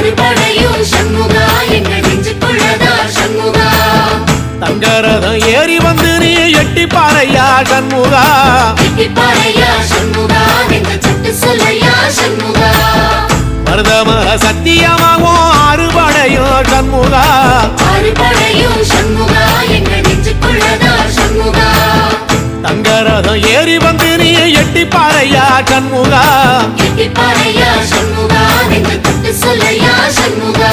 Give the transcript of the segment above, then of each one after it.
அறுபடையும் சண்முகா எங்க நெஞ்சுக்குள்ளதா சண்முகா தங்கரதம் ஏறி வந்து நீ எட்டி பாறையா சண்முகா எட்டி பாறையா சண்முகா எங்க சட்டு சொல்லையா சண்முகா மருதமர சத்தியமாகும் அறுபடையும் சண்முகா அறுபடையும் சண்முகா எங்க நெஞ்சுக்குள்ளதா சண்முகா தங்கரதம் ஏறி வந்து நீ எட்டி பாறையா சண்முகா எட்டி பாறையா சண்முகா எங்க சட்டு சொல்லையா சண்முகா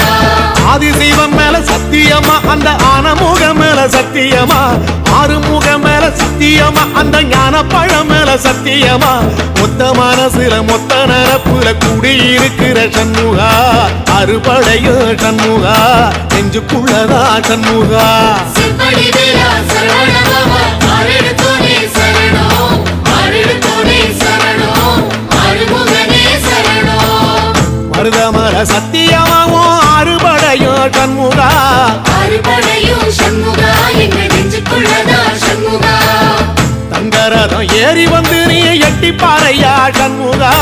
ஆதிசைவம் மேல சத்தியமா அந்த ஆனமுகம் மேல சத்தியமா ஆறுமுகம் மேல சத்தியமா அந்த ஞான பழம் மேல சத்தியமா மொத்த மனசுல மொத்த நரப்புல குடியிருக்கிற சண்முகா அறுபடையும் சண்முகா நெஞ்சுக்குள்ளதா சண்முகா சிவடி வீரா சரவணபவா ஆரெடுத்தோனே சரணம் ஆரெடுத்தோனே சரணம் ஆறுமுகனே சரணம் மருதமர சத்தியமாவும் அறுபடையும் சண்முகா அறுபடையும் சண்முகா எங்க நெஞ்சுக்குள்ளதா சண்முகா தங்கரதம் ஏறி வந்து நீ எட்டி பாறையா சண்முகா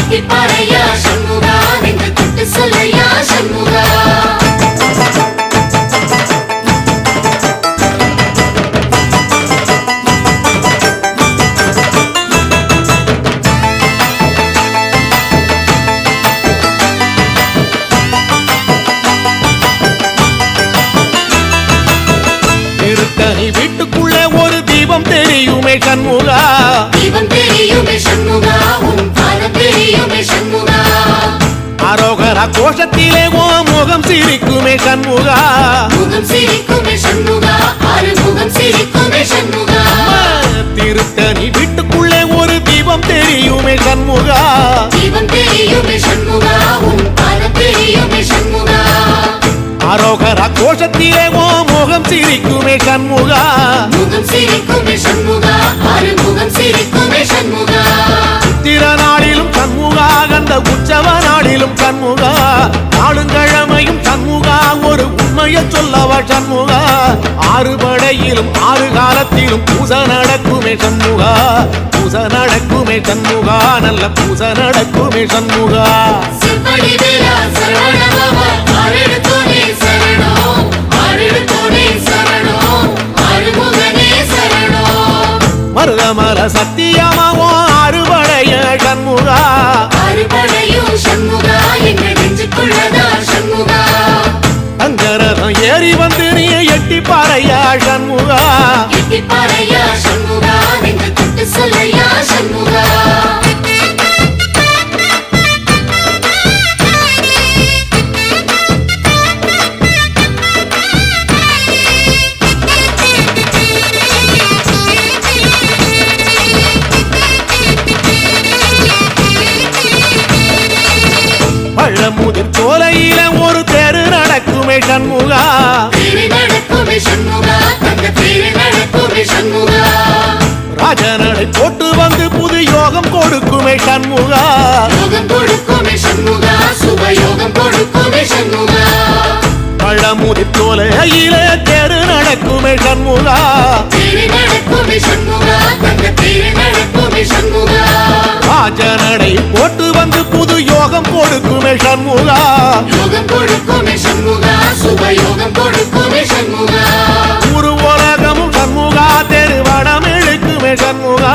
எட்டி பாறையா சண்முகா எங்க தொட்டு சொல்லையா சண்முகா திருத்தணி வீட்டுக்குள்ளே ஒரு தீபம் தெரியுமே சண்முகா தீபம் தெரியுமே சண்முகா உன் பாதம் தெரியுமே சண்முகா அரோகரா கோஷத்திலே ஓ முகம் சிரிக்குமே சண்முகா முகம் சிரிக்குமே சண்முகா ஆறுமுகம் சிரிக்குமே சண்முகா திருத்தணி வீட்டுக்குள்ளே ஒரு தீபம் தெரியுமே சண்முகா தீபம் தெரியுமே சண்முகா உன் பாதம் தெரியுமே சண்முகா அரோகரா கோஷத்திலே ஓ முகம் சிரிக்குமே சண்முகா முகம் சிரிக்குமே சண்முகா ஆறுமுகம் சிரிக்குமே சண்முகா சித்திர நாளிலும் சண்முகா கந்த உற்சவ நாளிலும் சண்முகா நாளுங்கிழமையும் சண்முகா ஒரு உண்மையை சொல்லவா சண்முகா ஆறுபடையிலும் ஆறு காலத்திலும் பூசை நடக்குமே சண்முகா பூசை நடக்குமே சண்முகா நல்ல பூசை நடக்குமே சண்முகா சிவடி வீரா சரவணபவா ஆரெடுத்தோனே சரணம் ஆரெடுத்தோனே சரணம் ஆறுமுகனே சரணம் மருதமர சத்தியமாவும் அறுபடைய சண்முகா அறுபடையும் சண்முகா எங்க நெஞ்சுக்குள்ளதா சண்முகா தங்கரதம் ஏறி வந்து நீ எட்டி பாறையா சண்முகா எட்டி பாறையா சண்முகா எங்க தொட்டு சொல்லையா சண்முகா பழமுதிர் சோலையில ஒரு தெரு நடக்குமே சண்முகா தேரு நடக்குமே சண்முகா தங்க தேரு நடக்குமே சண்முகா ராஜநடை போட்டு வந்து புது யோகம் கொடுக்குமே சண்முகா யோகம் கொடுக்குமே சண்முகா சுபயோகம் கொடுக்குமே சண்முகா பழமுதிர் சோலையில தெரு நடக்குமே சண்முகா தேரு நடக்குமே சண்முகா தங்க தேரு நடக்குமே சண்முகா ராஜநடை போட்டு வந்து புது யோகம் கொடுக்குமே சண்முகா யோகம் கொடுக்குமே சண்முகா சுபயோகம் கொடுக்குமே சண்முகா ஒரு உலகமும் சண்முகா தெருவடம் இழுக்குமே சண்முகா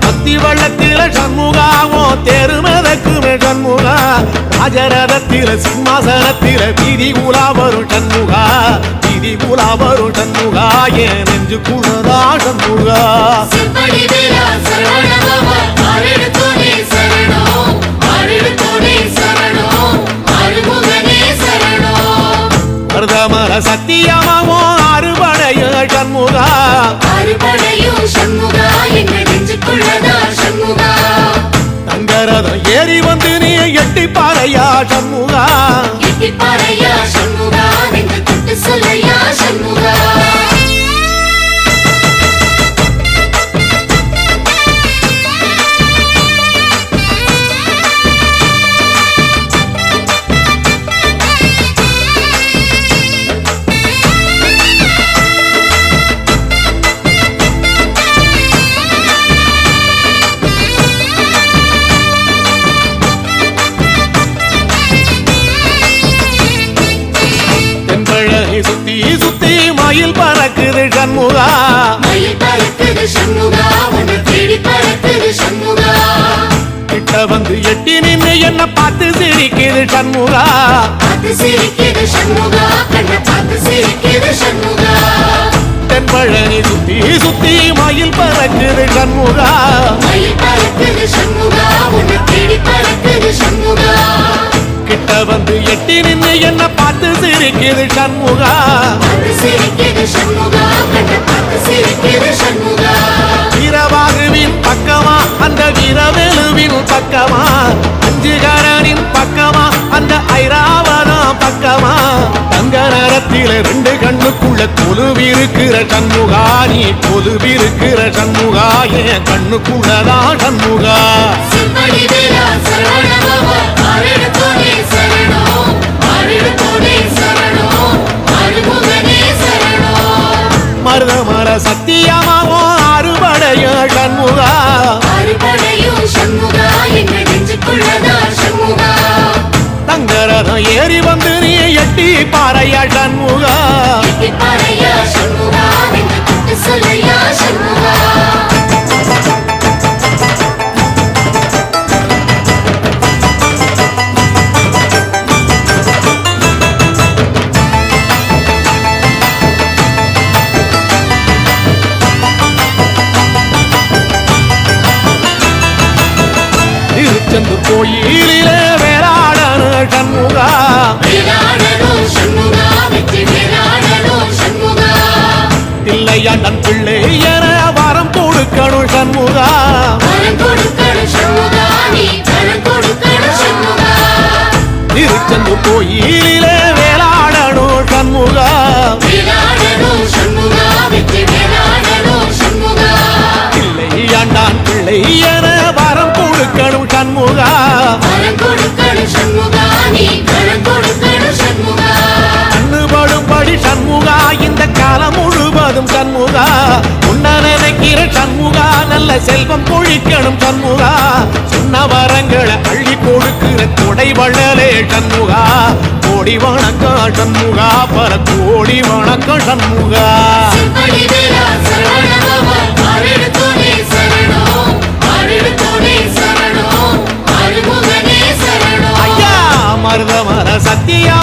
பக்தி வள்ளத்தில சண்முகாவோ தெரு மிதக்குமே சண்முகா ராஜரதத்தில சிம்மாசனத்தில வீதி உலா வரும் சண்முகா வீதி உலா வரும் சண்முகா என் நெஞ்சுக்குள்ளதா சண்முகா சிவடி வீரா சரவணபவா ஆரெடுத்தோனே சரணம் ஆரெடுத்தோனே சரணம் ஆறுமுகனே சரணம் மருதமர சத்தியமாவும் அறுபடைய சண்முகா அறுபடையும் சண்முகா எங்க நெஞ்சுக்குள்ளதா சண்முகா தங்கரதம் ஏறி வந்து நீ எட்டி பாறையா சண்முகா எட்டி பாறையா சண்முகா எங்க தொட்டு சொல்லையா சண்முகா சிரிக்குது சண்முகா உன்னை தேடி பறக்குது சண்முகா கிட்ட வந்து எட்டி நின்னு என்ன பார்த்து சிரிக்குது சண்முகா பார்த்து சிரிக்குது சண்முகா கண்ணை பார்த்து சிரிக்குது சண்முகா தென்பழனி சுத்தி சுத்தி மயில் பறக்குது சண்முகா மயில் பறக்குது சண்முகா உன்னை தேடி பறக்குது சண்முகா கிட்ட வந்து எட்டி நின்னு என்ன பார்த்து சிரிக்குது சண்முகா பார்த்து சிரிக்குது சண்முகா கண்ணை பார்த்து சிரிக்குது சண்முகா வீரபாகுவின் பக்கமா அந்த வீரவேலுவின் பக்கமா அஞ்சுகரனின் பக்கமா அந்த ஐராவதம் பக்கமா தங்க நேரத்தில ரெண்டு கண்ணுக்குள்ள கொலுவிருக்கிற சண்முகா நீ கொலுவிருக்கிற சண்முகா என் கண்ணுக்குள்ளதான் சண்முகா சிம்படி வேலா சரவணபவா ஆரிடத்தோனே சரணம் ஆரிடத்தோனே சரணம் ஆறுமுகனே சரணம் மருதமர சத்தியமாவோ அறுபடைய சண்முகா ஆறுபடையும் சண்முகா எங்க நெஞ்சுக்குள்ளதா சண்முகா தங்கரதம் ஏறி வந்து நீ எட்டி பாறையா சண்முகா எட்டி பாறையா சண்முகா எங்க தொட்டு சொல்லையா சண்முகா திருச்செந்தூர் கோயிலிலே வேளாடனு சண்முகா வேலாடனும் சண்முகா வெற்றி வேலாடனும் சண்முகா இல்லையாண்டன் பிள்ளை என வரம் கொடுக்கணும் சண்முகா வரம் கொடுக்கணும் சண்முகா நீ வரம் கொடுக்கணும் சண்முகா திருச்செந்தூர் கோயிலிலே வேளாடனும் சண்முகா வேலாடனும் சண்முகா வெற்றி வேலாடனும் சண்முகா இல்லையாண்டான் பிள்ளை என வரம் கொடுக்கணும் சண்முகா வரம் கொடுக்கணும் சண்முகா நீ வரம் கொடுக்கணும் சண்முகா கண்ணுபடும்படி சண்முகா இந்த காலம் முழுவதும் சண்முகா உன்ன நினைக்கிற சண்முகா நல்ல செல்வம் பொழிக்கணும் சண்முகா சொன்ன வரங்களை அள்ளி கொடுக்கிற கொடை வள்ளலே சண்முகா கோடி வணக்கம் சண்முகா பல கோடி வணக்கம் சண்முகா சிம்படி வேலா சரவணபவா ஆரிடத்தோனே சரணம் ஆரிடத்தோனே சரணம் ஆறுமுகனே சரணம் ஐயா மருதமர சத்தியா